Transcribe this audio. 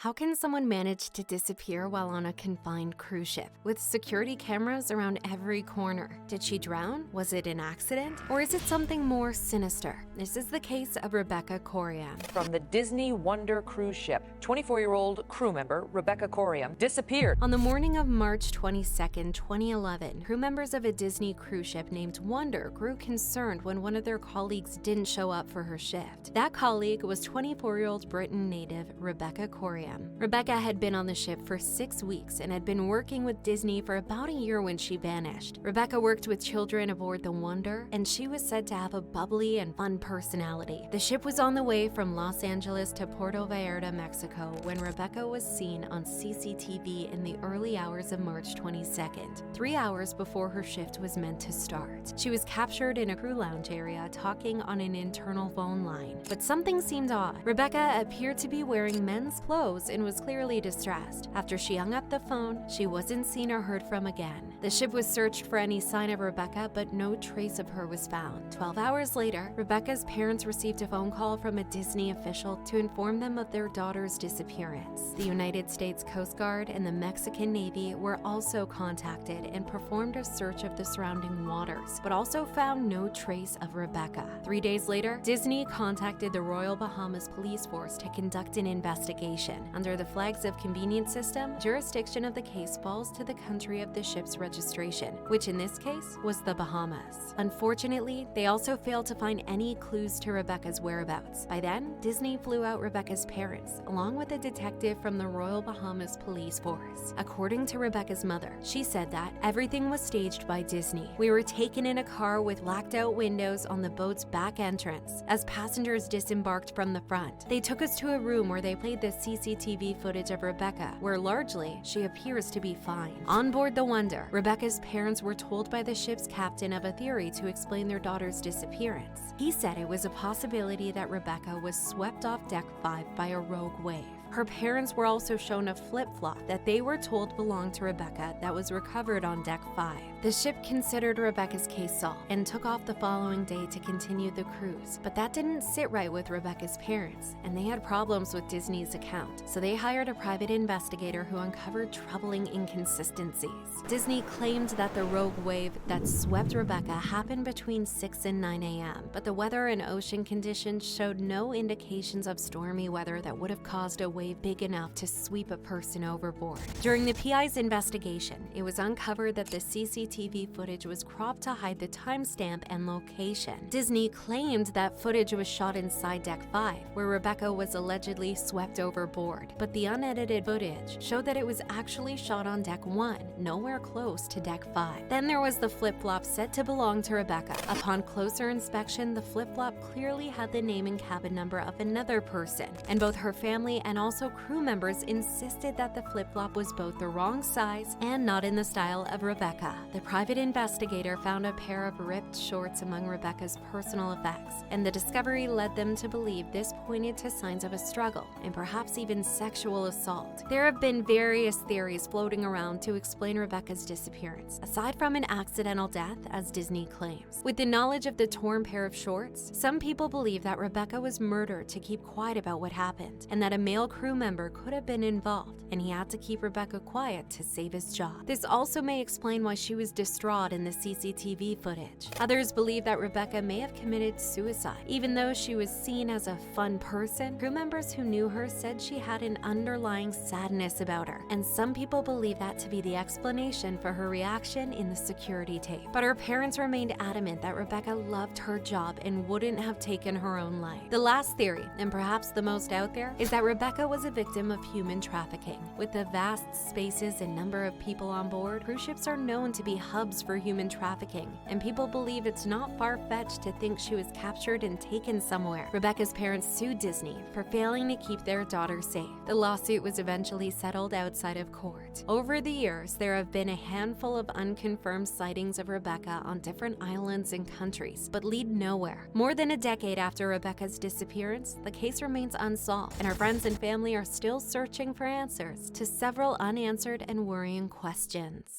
How can someone manage to disappear while on a confined cruise ship, with security cameras around every corner? Did she drown? Was it an accident? Or is it something more sinister? This is the case of Rebecca Coriam. From the Disney Wonder cruise ship, 24-year-old crew member Rebecca Coriam disappeared. On the morning of March 22, 2011, crew members of a Disney cruise ship named Wonder grew concerned when one of their colleagues didn't show up for her shift. That colleague was 24-year-old Britain native Rebecca Coriam. Rebecca had been on the ship for 6 weeks and had been working with Disney for about a year when she vanished. Rebecca worked with children aboard the Wonder, and she was said to have a bubbly and fun personality. The ship was on the way from Los Angeles to Puerto Vallarta, Mexico, when Rebecca was seen on CCTV in the early hours of March 22nd, 3 hours before her shift was meant to start. She was captured in a crew lounge area talking on an internal phone line. But something seemed odd. Rebecca appeared to be wearing men's clothes and was clearly distressed. After she hung up the phone, she wasn't seen or heard from again. The ship was searched for any sign of Rebecca, but no trace of her was found. 12 hours later, Rebecca's parents received a phone call from a Disney official to inform them of their daughter's disappearance. The United States Coast Guard and the Mexican Navy were also contacted and performed a search of the surrounding waters, but also found no trace of Rebecca. 3 days later, Disney contacted the Royal Bahamas Police Force to conduct an investigation. Under the flags of convenience system, jurisdiction of the case falls to the country of the ship's registration, which in this case was the Bahamas. Unfortunately, they also failed to find any clues to Rebecca's whereabouts. By then, Disney flew out Rebecca's parents, along with a detective from the Royal Bahamas Police Force. According to Rebecca's mother, she said that everything was staged by Disney. We were taken in a car with blacked-out windows on the boat's back entrance as passengers disembarked from the front. They took us to a room where they played the CCTV footage of Rebecca, where largely she appears to be fine. On board the Wonder, Rebecca's parents were told by the ship's captain of a theory to explain their daughter's disappearance. He said it was a possibility that Rebecca was swept off Deck 5 by a rogue wave. Her parents were also shown a flip-flop that they were told belonged to Rebecca that was recovered on Deck 5. The ship considered Rebecca's case solved and took off the following day to continue the cruise, but that didn't sit right with Rebecca's parents, and they had problems with Disney's account, so they hired a private investigator who uncovered troubling inconsistencies. Disney claimed that the rogue wave that swept Rebecca happened between 6 and 9 a.m., but the weather and ocean conditions showed no indications of stormy weather that would have caused a wave big enough to sweep a person overboard. During the PI's investigation, it was uncovered that the CCTV footage was cropped to hide the timestamp and location. Disney claimed that footage was shot inside Deck 5, where Rebecca was allegedly swept overboard, but the unedited footage showed that it was actually shot on Deck 1, nowhere close to Deck 5. Then there was the flip-flop said to belong to Rebecca. Upon closer inspection, the flip-flop clearly had the name and cabin number of another person, and both her family and also crew members insisted that the flip-flop was both the wrong size and not in the style of Rebecca. The private investigator found a pair of ripped shorts among Rebecca's personal effects, and the discovery led them to believe this pointed to signs of a struggle and perhaps even sexual assault. There have been various theories floating around to explain Rebecca's disappearance, aside from an accidental death, as Disney claims. With the knowledge of the torn pair of shorts, some people believe that Rebecca was murdered to keep quiet about what happened, and that a male crew member could have been involved, and he had to keep Rebecca quiet to save his job. This also may explain why she was distraught in the CCTV footage. Others believe that Rebecca may have committed suicide. Even though she was seen as a fun person, crew members who knew her said she had an underlying sadness about her, and some people believe that to be the explanation for her reaction in the security tape. But her parents remained adamant that Rebecca loved her job and wouldn't have taken her own life. The last theory, and perhaps the most out there, is that Rebecca was a victim of human trafficking. With the vast spaces and number of people on board, cruise ships are known to be hubs for human trafficking, and people believe it's not far-fetched to think she was captured and taken somewhere. Rebecca's parents sued Disney for failing to keep their daughter safe. The lawsuit was eventually settled outside of court. Over the years, there have been a handful of unconfirmed sightings of Rebecca on different islands and countries, but lead nowhere. More than a decade after Rebecca's disappearance, the case remains unsolved, and her friends and family are still searching for answers to several unanswered and worrying questions.